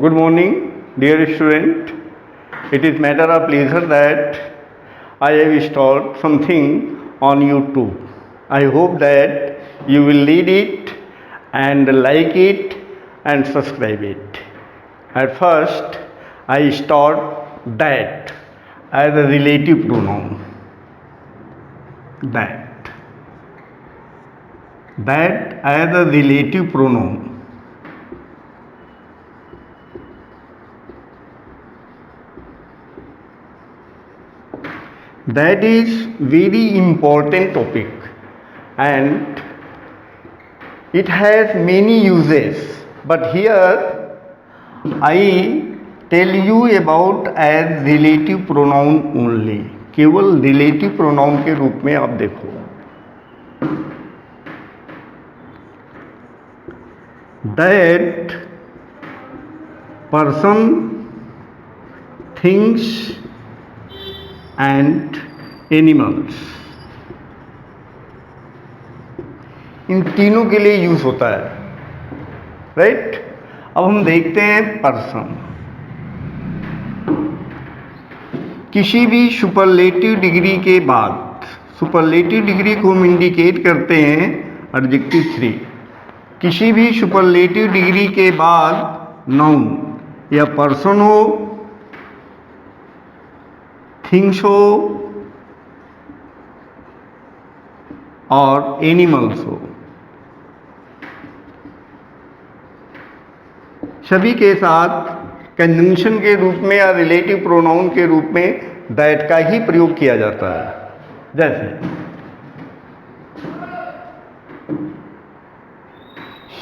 Good morning, dear student. It is matter of pleasure that I have installed something on YouTube. I hope that you will read it and like it and subscribe it. At first, I start that as a relative pronoun. That. That as a relative pronoun. That is very important topic and it has many uses, but here I tell you about as relative pronoun only. केवल relative pronoun के रूप में आप देखो. That person, things and animals, इन तीनों के लिए use होता है, राइट? अब हम देखते हैं पर्सन. किसी भी सुपरलेटिव डिग्री के बाद, सुपरलेटिव डिग्री को हम इंडिकेट करते हैं एडजेक्टिव 3. किसी भी सुपरलेटिव डिग्री के बाद नाउन या पर्सन हो, थिंग्स हो और एनिमल्स हो, सभी के साथ कंजंक्शन के रूप में या रिलेटिव प्रोनाउन के रूप में दैट का ही प्रयोग किया जाता है. जैसे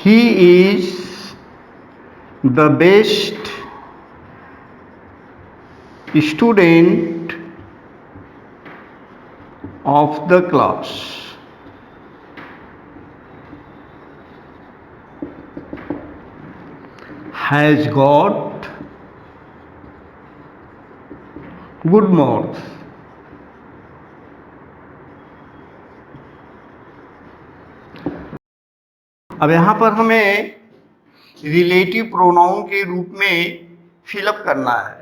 he is the best student of the class. Has got good marks. अब यहां पर हमें रिलेटिव प्रोनाउन के रूप में फिलअप करना है.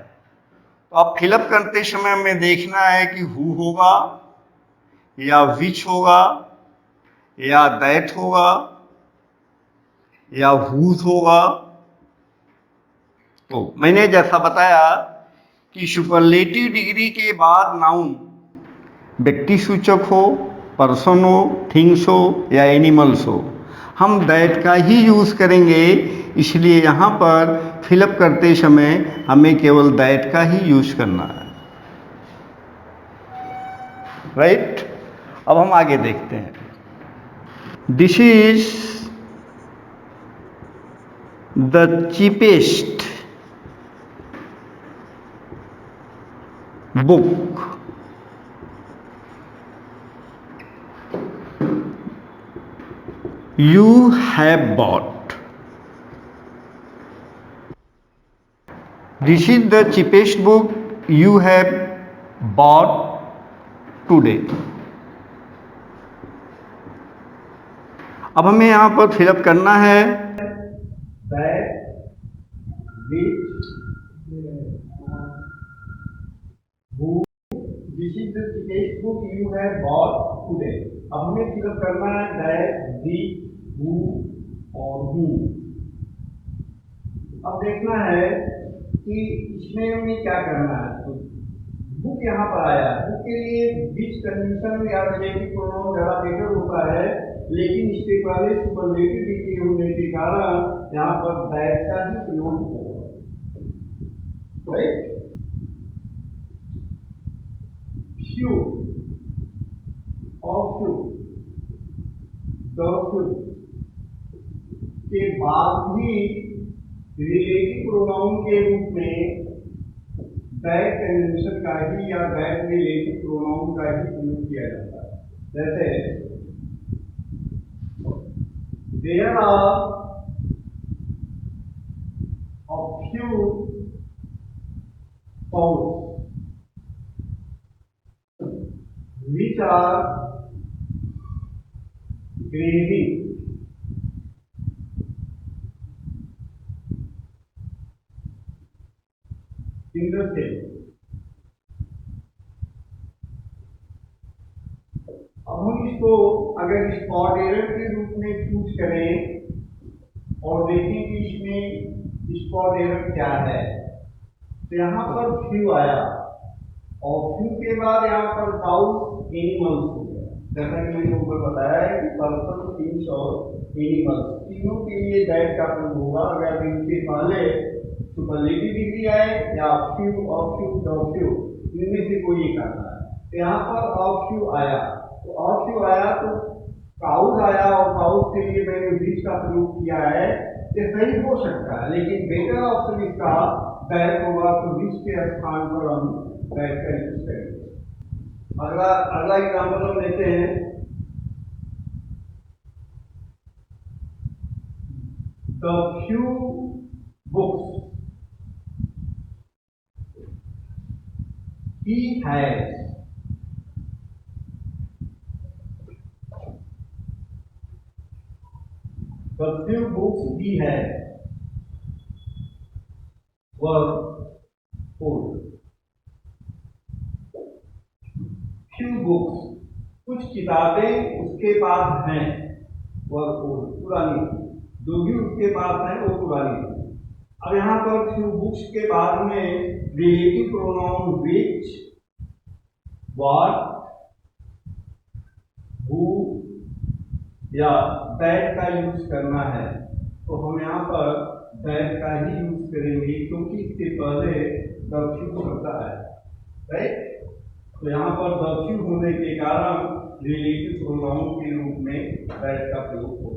तो आप फिलअप करते समय हमें देखना है कि हु होगा या विच होगा या दैट होगा या हुज होगा. तो मैंने जैसा बताया कि सुपरलेटिव डिग्री के बाद नाउन व्यक्ति सूचक हो, पर्सन हो, थिंग्स हो या एनिमल्स हो, हम दैट का ही यूज करेंगे. इसलिए यहां पर फिलअप करते समय हमें केवल दैट का ही यूज करना है, राइट? अब हम आगे देखते हैं. This is the cheapest book you have bought. This is the cheapest book you have bought today. अब हमें यहां पर फिलअप करना है that which who. This is the cheapest book you have bought today. अब हमें फिलअप करना है that, the, who और whom. अब देखना है कि इसमें हमें क्या करना है. तो बुक यहाँ पर आया. बुक के लिए विच कंडीशन या रिलेटिव प्रोनाउन ज्यादा बेटर होता है, लेकिन इसके पहले सुपरलेटिव डिग्री होने के कारण यहाँ पर दैट का ही प्रयोग होगा, राइट? few और few, the few के बाद भी रिलेटिव प्रोनाउन के रूप में दैट कंजंक्शन का ही या दैट रिलेटिव प्रोनाउन का ही प्रयोग किया जाता है. जैसे there are a few cows which are grazing. Single cell. अब हम इसको अगर स्पॉट एरर के रूप में चूज करें और देखें कि इसमें स्पॉट एरर क्या है, तो यहाँ पर फ्यू आया और फ्यू के बाद यहाँ पर काउस एनिमल्स हो गया। जैसा कि मैंने ऊपर बताया है कि पर्सन, थिंग्स और एनिमल्स तीनों के लिए दैट का प्रयोग होगा अगर इनके पहले सुपरलेटिव डिग्री आए या फ्यू और फ्यू और फ्यू इनमें से कोई एक आता है। तो यहाँ पर ऑफ फ्यू आया, तो ऑफ फ्यू आया तो काउस आया और काउस के लिए मैंने विच का प्रयोग किया है। ये सही हो सकता है लेकिन बेटर ऑप्शन इसका दैट होगा, तो विच के स्थान पर हम दैट का यूज करेंगे। अगला एग्जाम्पल हम लेते हैं। The few books he has the few books he has were old. few books कुछ किताबें उसके पास हैं, were old पुरानी, जो भी उसके पास है वो पुरानी थी। अब यहाँ पर फ्यू बुक्स के बाद में relative pronoun which, what, who या दैट का यूज करना है, तो हम यहाँ पर दैट का ही यूज करेंगे क्योंकि इसके पहले द फ्यू शब्द है, राइट। तो यहाँ पर द फ्यू होने के कारण रिलेटिव प्रोनाउन के रूप में दैट का प्रयोग होगा।